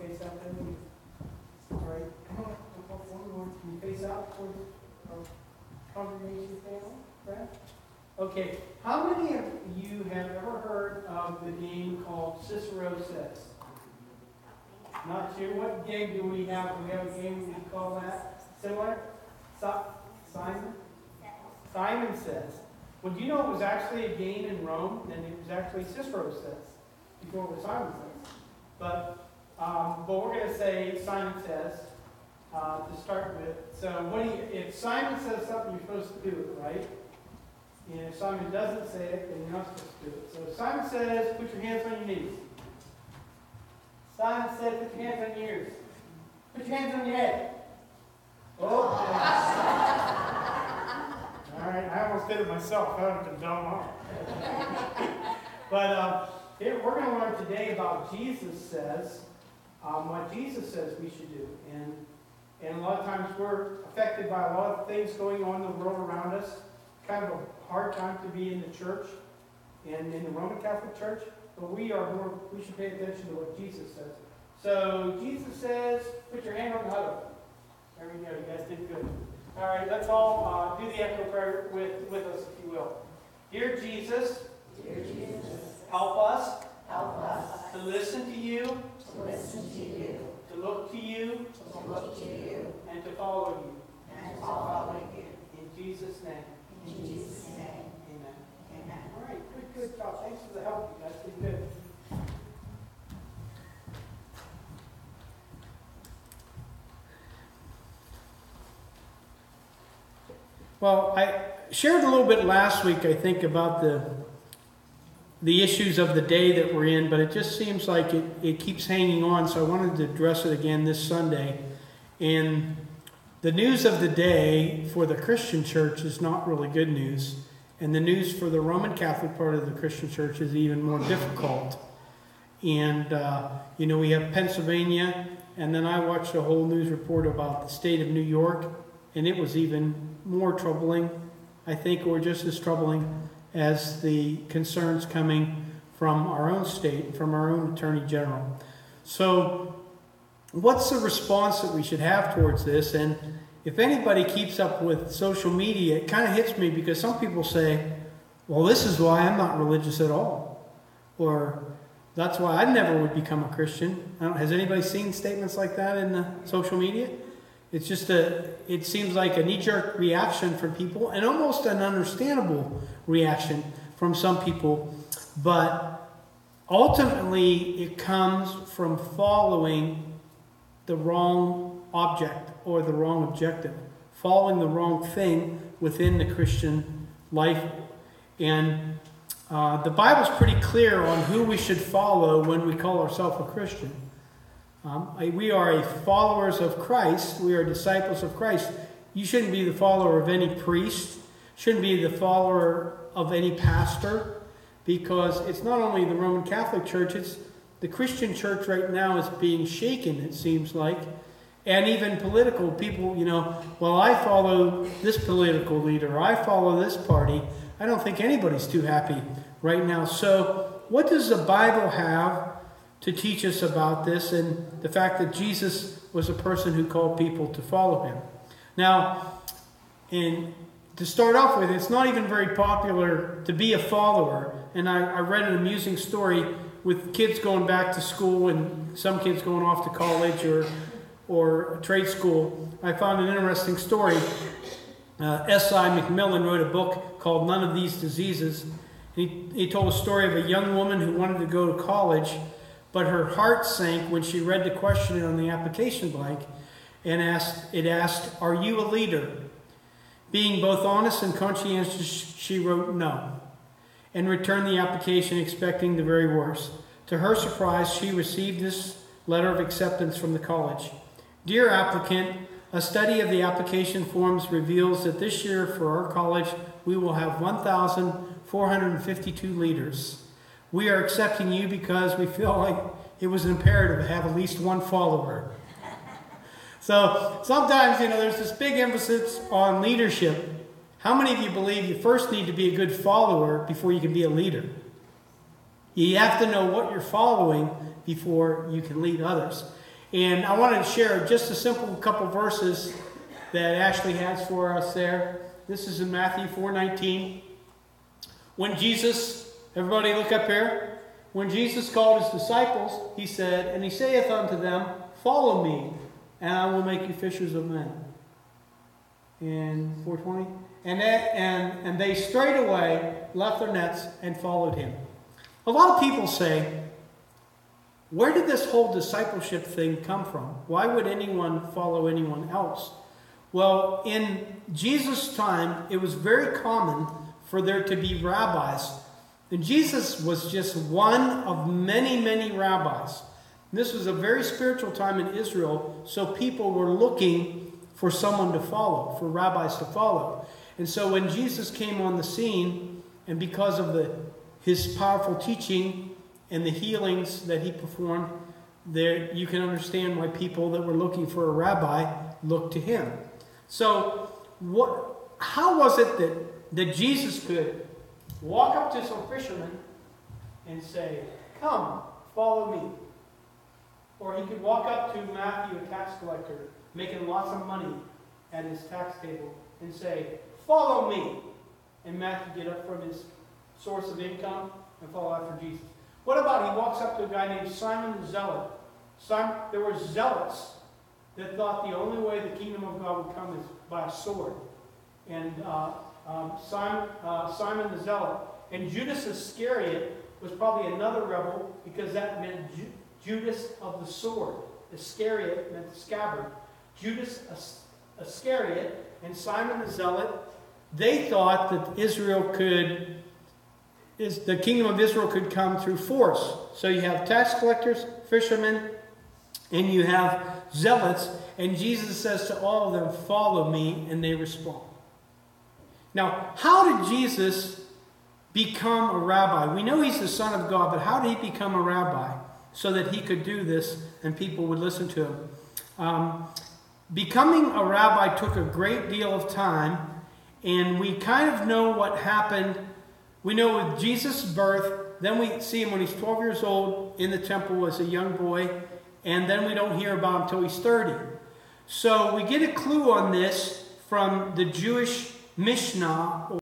face out there? All right, come on, come forward. Can you face out towards our congregation family, Brad? Okay, how many of you have ever heard of the game called Cicero Says? Not sure. What game do we have? Do we have a game we call that? Similar? Simon? Simon Says. Well, do you know it was actually a game in Rome, and it was actually Cicero Says before it was Simon Says. But we're going to say Simon Says to start with. So if Simon says something, you're supposed to do it, right? And if Simon doesn't say it, then you're not supposed to do it. So if Simon says, put your hands on your knees. Simon said, put your hands on your ears. Put your hands on your head. Oh, all right, I almost did it myself. I would have been dumb off. But we're going to learn today about Jesus says, what Jesus says we should do. And a lot of times we're affected by a lot of things going on in the world around us. Kind of a hard time to be in the church and in the Roman Catholic Church. But we should pay attention to what Jesus says. So Jesus says, put your hand on the huddle. There we go. You guys did good. All right, let's all do the echo prayer with us, if you will. Dear Jesus, help us to listen to you, to look to you, and to follow you. In Jesus' name. Amen. All right, good job. Thanks for the help. You guys did good. Well, I shared a little bit last week, I think, about the issues of the day that we're in, but it just seems like it keeps hanging on, so I wanted to address it again this Sunday. And the news of the day for the Christian church is not really good news, and the news for the Roman Catholic part of the Christian church is even more difficult. And, we have Pennsylvania, and then I watched a whole news report about the state of New York, and it was even more troubling, I think, or just as troubling as the concerns coming from our own state, from our own Attorney General. So what's the response that we should have towards this? And if anybody keeps up with social media, it kind of hits me because some people say, well, this is why I'm not religious at all. Or that's why I never would become a Christian. Has anybody seen statements like that in the social media? It's just it seems like a knee-jerk reaction from people, and almost an understandable reaction from some people. But ultimately, it comes from following the wrong object or the wrong objective, following the wrong thing within the Christian life. And the Bible's pretty clear on who we should follow when we call ourselves a Christian. We are followers of Christ. We are disciples of Christ. You shouldn't be the follower of any priest. Shouldn't be the follower of any pastor. Because it's not only the Roman Catholic Church, it's the Christian church right now is being shaken, it seems like. And even political people, well, I follow this political leader. I follow this party. I don't think anybody's too happy right now. So what does the Bible have to teach us about this and the fact that Jesus was a person who called people to follow him? Now, to start off with, it's not even very popular to be a follower. And I read an amusing story with kids going back to school and some kids going off to college or trade school. I found an interesting story. S.I. McMillan wrote a book called None of These Diseases. He told a story of a young woman who wanted to go to college, but her heart sank when she read the question on the application blank and it asked, "Are you a leader?" Being both honest and conscientious, she wrote no and returned the application expecting the very worst. To her surprise, she received this letter of acceptance from the college. "Dear applicant, a study of the application forms reveals that this year for our college we will have 1,452 leaders. We are accepting you because we feel like it was imperative to have at least one follower." So sometimes, there's this big emphasis on leadership. How many of you believe you first need to be a good follower before you can be a leader? You have to know what you're following before you can lead others. And I wanted to share just a simple couple verses that Ashley has for us there. This is in Matthew 4:19. When Jesus, everybody look up here. When Jesus called his disciples, he said, and he saith unto them, follow me, and I will make you fishers of men. In 4:20. And they straightway left their nets and followed him. A lot of people say, where did this whole discipleship thing come from? Why would anyone follow anyone else? Well, in Jesus' time, it was very common for there to be rabbis. And Jesus was just one of many, many rabbis. This was a very spiritual time in Israel, so people were looking for someone to follow, for rabbis to follow. And so when Jesus came on the scene, and because of his powerful teaching and the healings that he performed, there you can understand why people that were looking for a rabbi looked to him. So how was it that Jesus could walk up to some fishermen and say, come, follow me? Or he could walk up to Matthew, a tax collector, making lots of money at his tax table, and say, follow me. And Matthew get up from his source of income and follow after Jesus. What about he walks up to a guy named Simon the Zealot? There were zealots that thought the only way the kingdom of God would come is by a sword. And Simon the Zealot. And Judas Iscariot was probably another rebel, because that meant Judas of the sword. Iscariot meant the scabbard. Judas Iscariot and Simon the Zealot, they thought that the kingdom of Israel could come through force. So you have tax collectors, fishermen, and you have zealots. And Jesus says to all of them, follow me, and they respond. Now, how did Jesus become a rabbi? We know he's the Son of God, but how did he become a rabbi so that he could do this and people would listen to him? Becoming a rabbi took a great deal of time, and we kind of know what happened. We know with Jesus' birth, then we see him when he's 12 years old in the temple as a young boy, and then we don't hear about him until he's 30. So we get a clue on this from the Jewish Mishnah,